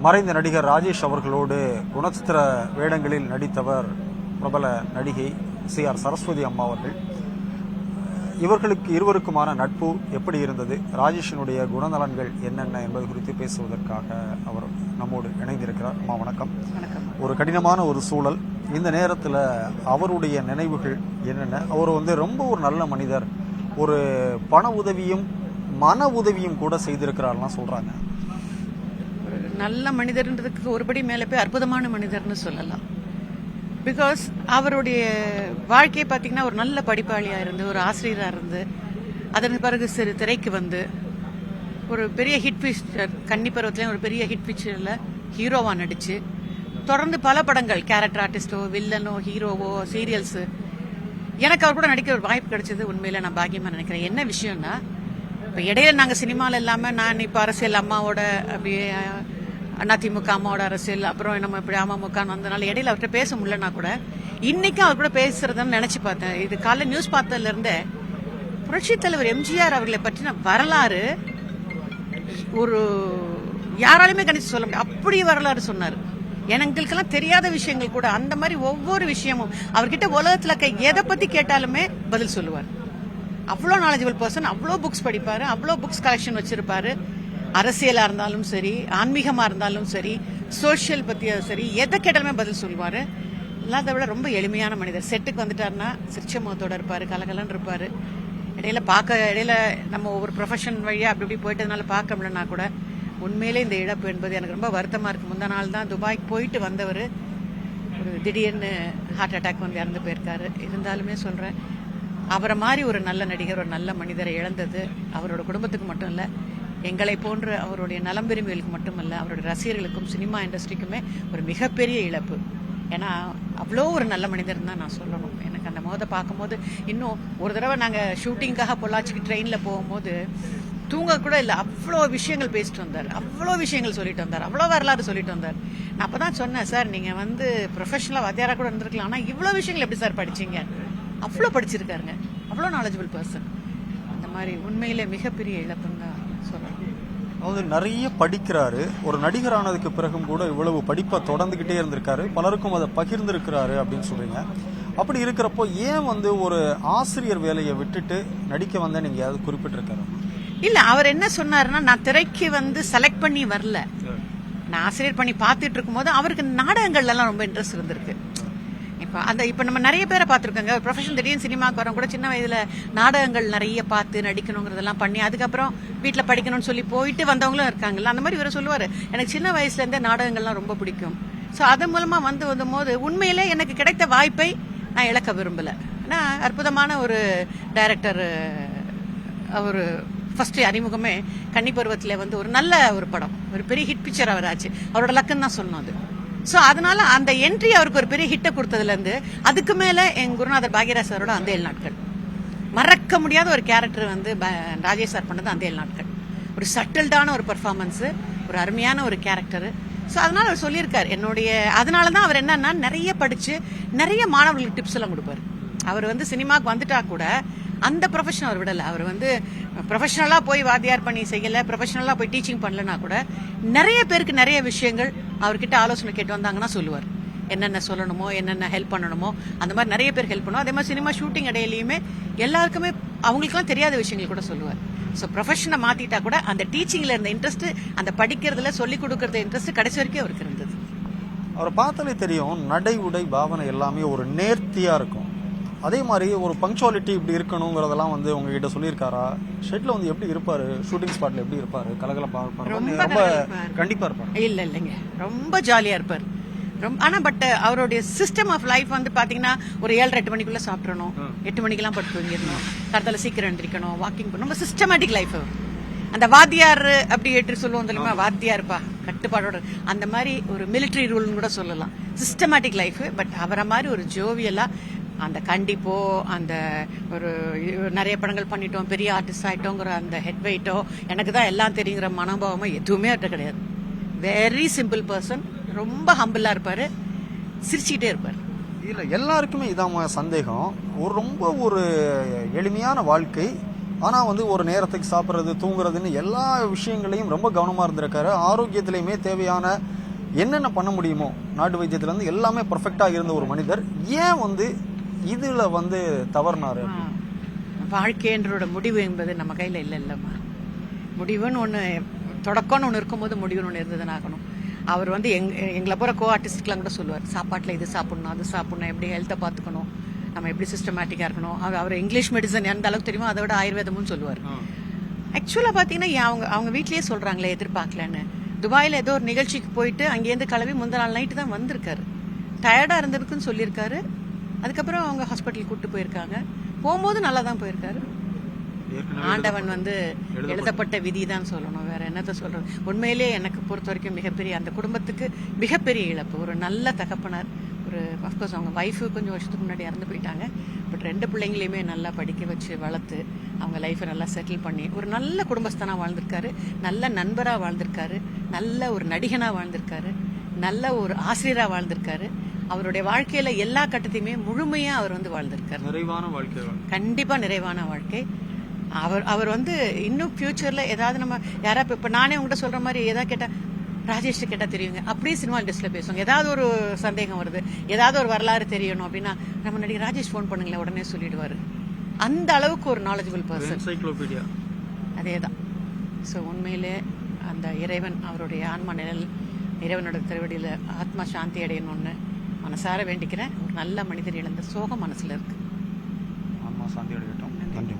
மறைந்த நடிகர் ராஜேஷ் அவர்களோடு குணச்சித்திர வேடங்களில் நடித்தவர் பிரபல நடிகை CR சரஸ்வதி அம்மா அவர்கள். இவர்களுக்கு இருவருக்குமான நட்பு எப்படி இருந்தது, ராஜேஷினுடைய குணநலன்கள் என்னென்ன என்பது குறித்து பேசுவதற்காக அவர் நம்மோடு இணைந்திருக்கிறார். அம்மா வணக்கம். ஒரு கடினமான ஒரு சூழல், இந்த நேரத்தில் அவருடைய நினைவுகள் என்னென்ன? அவர் ரொம்ப ஒரு நல்ல மனிதர், ஒரு பண உதவியும் மன உதவியும் கூட செய்திருக்கிறார்லாம் சொல்றாங்க. நல்ல மனிதர்ன்றதுக்கு ஒருபடி மேலே போய் அற்புதமான மனிதர்னு சொல்லலாம். பிகாஸ் அவருடைய வாழ்க்கையை பார்த்தீங்கன்னா ஒரு நல்ல படிப்பாளியாக இருந்து, ஒரு ஆசிரியராக இருந்து, அதன் பிறகு சிறு திரைக்கு வந்து ஒரு பெரிய ஹிட் பிக்சர், கன்னி பருவத்துலேயும் ஒரு பெரிய ஹிட் பிக்சரில் ஹீரோவாக நடித்து தொடர்ந்து பல படங்கள், கேரக்டர் ஆர்டிஸ்டோ, வில்லனோ, ஹீரோவோ, சீரியல்ஸு, எனக்கு அவர் கூட நடிக்க ஒரு வாய்ப்பு கிடைச்சது உண்மையில நான் பாக்கியமாக நினைக்கிறேன். என்ன விஷயம்னா, இப்போ இடையில நாங்கள் சினிமாவில் இல்லாமல் நான் இப்போ அரசியல் அம்மாவோட அப்படியே அதிமுக அம்மாவோட அரசியல், அப்புறம் நம்ம இப்படி அமமுகன்னு வந்தனால இடையில அவர்கிட்ட பேச முடியலன்னா கூட இன்னைக்கும் அவர் கூட பேசுறதுன்னு நினைச்சு பார்த்தேன். இது காலைல நியூஸ் பார்த்ததுல இருந்தே புரட்சித் தலைவர் எம்ஜிஆர் அவர்களை பற்றின வரலாறு ஒரு யாராலுமே கணிச்சு சொல்ல முடியாது, அப்படி வரலாறு சொன்னார். எங்களுக்கெல்லாம் தெரியாத விஷயங்கள் கூட, அந்த மாதிரி ஒவ்வொரு விஷயமும் அவர்கிட்ட உலகத்துல எதை பத்தி கேட்டாலுமே பதில் சொல்லுவார். அவ்வளோ நாலேஜபிள் பர்சன், அவ்வளோ புக்ஸ் படிப்பாரு, அவ்வளோ புக்ஸ் கலெக்ஷன் வச்சிருப்பாரு. அரசியலா இருந்தாலும் சரி, ஆன்மீகமா இருந்தாலும் சரி, சோசியல் பத்தியும் சரி, எதை கேட்டாலுமே பதில் சொல்லுவாரு. இல்லாத விட ரொம்ப எளிமையான மனிதர். செட்டுக்கு வந்துட்டாருன்னா சிரிச்ச முகத்தோட இருப்பாரு, கலகலன்னு இருப்பாரு. இடையில நம்ம ஒவ்வொரு ப்ரொஃபஷன் வழியா அப்படி இப்படி போயிட்டதுனால பார்க்க முடியலன்னா கூட உண்மையிலே இந்த இழப்பு என்பது எனக்கு ரொம்ப வருத்தமா இருக்கு. முந்தா நாள் தான் துபாய்க்கு போயிட்டு வந்தவர் ஒரு திடீர்னு ஹார்ட் அட்டாக் வந்து இறந்து போயிருக்காரு. இருந்தாலுமே சொல்றேன், அவரை மாதிரி ஒரு நல்ல நடிகர், ஒரு நல்ல மனிதரை இழந்தது அவரோட குடும்பத்துக்கு மட்டும் இல்லை, எங்களை போன்ற அவருடைய நலம் விரும்பிகளுக்கு மட்டுமல்ல, அவருடைய ரசிகர்களுக்கும் சினிமா இண்டஸ்ட்ரிக்குமே ஒரு மிகப்பெரிய இழப்பு. ஏன்னா அவ்வளோ ஒரு நல்ல மனிதர் தான் நான் சொல்லணும். எனக்கு அந்த முகத்தை பார்க்கும்போது, இன்னும் ஒரு தடவை நாங்கள் ஷூட்டிங்காக பொள்ளாச்சிக்கு ட்ரெயினில் போகும்போது தூங்க கூட இல்லை, அவ்வளோ விஷயங்கள் பேசிட்டு வந்தார், அவ்வளோ விஷயங்கள் சொல்லிட்டு வந்தார், அவ்வளோ வரலாறு சொல்லிட்டு வந்தார். நான் அப்போ தான் சொன்னேன், சார் நீங்கள் ப்ரொஃபஷனலாக வாத்தியாராக கூட இருந்திருக்கலாம், ஆனால் இவ்வளோ விஷயங்கள் எப்படி சார் படிச்சீங்க? அவ்வளோ படிச்சிருக்காருங்க, அவ்வளோ நாலேஜபிள் பர்சன். அந்த மாதிரி உண்மையிலே மிகப்பெரிய இழப்புன்னு தான் சொல்லணும். நிறைய படிக்கிறாரு, ஒரு நடிகர் ஆனதுக்கு பிறகும் கூட இவ்வளவு படிப்பை தொடர்ந்துகிட்டே இருந்திருக்காரு, பலருக்கும் அதை பகிர்ந்திருக்கிறாரு அப்படின்னு சொல்றீங்க. அப்படி இருக்கிறப்போ ஏன் ஒரு ஆசிரியர் வேலையை விட்டுட்டு நடிக்க வந்த நீங்க யாவது குறிப்பிட்டிருக்காரு? இல்ல, அவர் என்ன சொன்னாருன்னா, நான் திரைக்கு செலக்ட் பண்ணி வரல, நான் ஆசிரியர் பண்ணி பார்த்துட்டு இருக்கும் போது அவருக்கு நாடகங்கள்ல எல்லாம் ரொம்ப இன்ட்ரெஸ்ட் இருந்திருக்கு. இப்ப நம்ம நிறைய பேரை பார்த்துருக்கோங்க, ப்ரொஃபஷனல் திடீர்னு சினிமாவுக்கு வரோம் கூட, சின்ன வயதுல நாடகங்கள் நிறைய பார்த்து நடிக்கணுங்கிறதெல்லாம் பண்ணி அதுக்கப்புறம் வீட்டில் படிக்கணும்னு சொல்லி போயிட்டு வந்தவங்களும் இருக்காங்கல்ல. அந்த மாதிரி இவர் சொல்லுவார், எனக்கு சின்ன வயசுல இருந்தே நாடகங்கள்லாம் ரொம்ப பிடிக்கும். ஸோ அதன் மூலமா வந்தபோது உண்மையிலே எனக்கு கிடைத்த வாய்ப்பை நான் இழக்க விரும்பல. ஏன்னா அற்புதமான ஒரு டைரக்டர், அவர் ஃபர்ஸ்ட் அறிமுகமே கன்னி பருவத்தில் ஒரு நல்ல ஒரு படம், ஒரு பெரிய ஹிட் பிக்சர் அவர் ஆச்சு, அவரோட லக்குன்னு தான் சொல்லணும் அது. ஸோ அதனால அந்த என்ட்ரி அவருக்கு ஒரு பெரிய ஹிட்டை கொடுத்ததுலேருந்து அதுக்கு மேலே என் குருநாதர் பாக்யராஜ் சாரோட அந்த 7 நாட்கள் மறக்க முடியாத ஒரு கேரக்டர் ராஜேஷ் சார் பண்ணது. அந்த 7 நாட்கள் ஒரு சட்டில்டான ஒரு பெர்ஃபார்மன்ஸு, ஒரு அருமையான ஒரு கேரக்டர். ஸோ அதனால அவர் சொல்லியிருக்காரு அதனால தான் அவர் என்னன்னா நிறைய படிச்சு நிறைய மாணவர்களுக்கு டிப்ஸ் எல்லாம் கொடுப்பாரு. அவர் சினிமாவுக்கு வந்துட்டா கூட அந்த ப்ரொஃபஷன் அவர் விடலை. அவர் ப்ரொஃபஷனலாக போய் வாத்தியார் பண்ணி செய்யலை, ப்ரொஃபஷனலாக போய் டீச்சிங் பண்ணலன்னா கூட நிறைய பேருக்கு நிறைய விஷயங்கள் அவர்கிட்ட ஆலோசனை கேட்டு வந்தாங்கன்னா சொல்லுவார். என்னென்ன சொல்லணுமோ, என்னென்ன ஹெல்ப் பண்ணணுமோ, அந்த மாதிரி நிறைய பேர் ஹெல்ப் பண்ணுவோம். அதே மாதிரி சினிமா ஷூட்டிங் இடையிலையுமே எல்லாருக்குமே அவங்களுக்குலாம் தெரியாத விஷயங்கள் கூட சொல்லுவார். ஸோ ப்ரொஃபஷனை மாற்றிட்டா கூட அந்த டீச்சிங்கில் இருந்த இன்ட்ரெஸ்ட், அந்த படிக்கிறதுல சொல்லிக் கொடுக்கறது இன்ட்ரெஸ்ட் கடைசி வரைக்கும் அவருக்கு இருந்தது. அவரை பார்த்தாலே தெரியும், நடை உடை பாவனை எல்லாமே ஒரு நேர்த்தியாக இருக்கும். அதே மாதிரி ஒரு பங்க்சுவாலிட்டி இப்படி இருக்கணுங்கிறதெல்லாம் உங்ககிட்ட சொல்லியிருக்காரா? ஷெட்ல எப்படி இருப்பாரு, ஷூட்டிங் ஸ்பாட்ல எப்படி இருப்பாரு? கலகலப்பா இருப்பாரு, ரொம்ப கண்டிப்பா இருப்பாரு? இல்லைங்க, ரொம்ப ஜாலியா இருப்பார். ஆனா பட் அவருடைய சிஸ்டம் ஆஃப் லைஃப் பாத்தீங்கன்னா ஒரு 7-8 மணிக்குள்ள சாப்பிடணும், 8 மணிக்கெல்லாம் படுத்து தூங்கிடணும், கருத்தால சீக்கிரம் எழுந்திரிக்கணும், வாக்கிங் பண்ணணும். ரொம்ப சிஸ்டமேட்டிக் லைஃப் அவர். அந்த வாத்தியார் அப்படி ஏற்று சொல்லுவோம் தெரியுமா, வாத்தியார்ப்பா கட்டுப்பாடோட, அந்த மாதிரி ஒரு மிலிட்டரி ரூல்னு கூட சொல்லலாம். Systematic life. பட் அவரை மாதிரி ஒரு ஜோவியலா அந்த கண்டிப்போ, அந்த ஒரு நிறைய படங்கள் பண்ணிட்டோம், பெரிய ஆர்டிஸ்ட் ஆயிட்டோங்கிற அந்த ஹெட் வெயிட்டோ, எனக்கு தான் எல்லாம் தெரியுங்கிற மனோபாவமோ எதுவுமே அவர்கிட்ட கிடையாது. வெரி சிம்பிள் பர்சன், ரொம்ப ஹம்பிளா இருப்பாரு, சிரிச்சுக்கிட்டே இருப்பாரு. இல்ல எல்லாருக்குமே இதான் சந்தேகம். ரொம்ப ஒரு எளிமையான வாழ்க்கை, ஆனால் வந்து ஒரு நேரத்துக்கு சாப்பிட்றது தூங்குறதுன்னு எல்லா விஷயங்களையும் ரொம்ப கவனமாக இருந்திருக்காரு. ஆரோக்கியத்திலையுமே தேவையான என்னென்ன பண்ண முடியுமோ நாட்டு வைத்தியத்துலேருந்து எல்லாமே பர்ஃபெக்டாக இருந்த ஒரு மனிதர் ஏன் வந்து இதில் வந்து தவறுனாரு? வாழ்க்கைன்றோட முடிவு என்பது நம்ம கையில் இல்லைல்லம்மா. முடிவுன்னு ஒன்று, தொடக்கம்னு ஒன்று இருக்கும்போது முடிவுன்னு ஒன்று இருந்ததுன்னு ஆகணும். அவர் வந்து எங்களை போகிற ஆர்டிஸ்ட்லாம் கூட சொல்லுவார், சாப்பாட்டில் இது சாப்பிட்ணும் அது சாப்பிட்ணும், எப்படி ஹெல்த்தை பார்த்துக்கணும், நம்ம எப்படி சிஸ்டமேட்டிக்காக இருக்கணும். அவர் இங்கிலீஷ் மெடிசன் எந்த அளவுக்கு தெரியுமோ அதை விட ஆயுர்வேதமும் சொல்லுவார். ஆக்சுவலாக பார்த்தீங்கன்னா அவங்க வீட்லேயே சொல்கிறாங்களே, எதிர்பார்க்கலன்னு. துபாயில் ஏதோ ஒரு நிகழ்ச்சிக்கு போயிட்டு அங்கேருந்து கிளம்பி முந்தின நாள் நைட்டு தான் வந்திருக்காரு. டயர்டாக இருந்திருக்குன்னு சொல்லியிருக்காரு. அதுக்கப்புறம் அவங்க ஹாஸ்பிட்டல் கூப்பிட்டு போயிருக்காங்க. போகும்போது நல்லா தான் போயிருக்காரு. ஆண்டவன் வந்து எழுதப்பட்ட விதி தான் சொல்லணும், வேற என்னத்த சொல்றது. உண்மையிலே எனக்கு பொறுத்த வரைக்கும் மிகப்பெரிய, அந்த குடும்பத்துக்கு மிகப்பெரிய இழப்பு. ஒரு நல்ல தகப்பனார். ஒரு அஃப்கோர்ஸ் அவங்க ஒய்ஃபு கொஞ்சம் வருஷத்துக்கு முன்னாடி இறந்து போயிட்டாங்க. பட் 2 பிள்ளைங்களையுமே நல்லா படிக்க வச்சு வளர்த்து அவங்க லைஃப்பை நல்லா செட்டில் பண்ணி ஒரு நல்ல குடும்பஸ்தனாக வாழ்ந்திருக்காரு, நல்ல நண்பராக வாழ்ந்திருக்காரு, நல்ல ஒரு நடிகனாக வாழ்ந்திருக்காரு, நல்ல ஒரு ஆசிரியராக வாழ்ந்திருக்காரு. அவருடைய வாழ்க்கையில எல்லா கட்டத்தையுமே முழுமையா அவர் வந்து வாழ்ந்திருக்காரு. நிறைவான வாழ்க்கை, கண்டிப்பா நிறைவான வாழ்க்கை. அவர் வந்து இன்னும் ஃபியூச்சர்ல ஏதாவது நம்ம யாராவது இப்ப நானே உங்ககிட்ட சொல்ற மாதிரி ஏதாவது கேட்டா, ராஜேஷ் கேட்டா தெரியுங்க, அப்படியே சினிமா இண்டஸ்ட்ரியில பேசுவாங்க. ஏதாவது ஒரு சந்தேகம் வருது, ஏதாவது ஒரு வரலாறு தெரியணும் அப்படின்னா நம்ம நடிகர் ராஜேஷ் ஃபோன் பண்ணுங்களேன், உடனே சொல்லிடுவாரு. அந்த அளவுக்கு ஒரு நாலேஜபிள் பர்சன், என்சைக்ளோபீடியா. அதேதான். ஸோ உண்மையிலே அந்த இறைவன் அவருடைய ஆன்மா நிழல், இறைவனோட திருவடியில ஆத்மா சாந்தி அடையணும்னு மனசார வேண்டிக்கிறேன். ஒரு நல்ல மனிதர் இழந்த சோகம் மனசுல இருக்கு. ஆன்மா சாந்தி அடையட்டும். நன்றி.